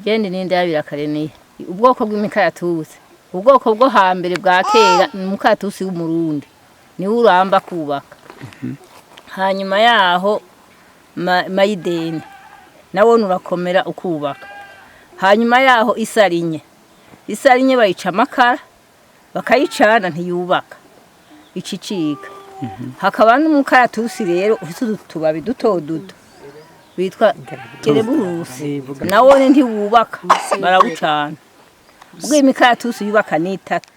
Gende ninde yabirakareniye. Ubwoko bw'imikaratusi. Ubwoko bwo hambere bwa kera ni umukaratusi w'umurundi. Ni uramba kubaka. Hanyuma yaho mayideni. Nawo nurakomera ukubaka. Hanyuma yaho isarinye. Isarinye bayica amakara bakayicana ntiyubaka. Icicika. Hakaba n'umukaratusi rero ufite utubabi duto duto. Bitwa kereburusi. Nawo ntiwubaka barawucana. Ubw'imikaratusi yubaka n'itatu.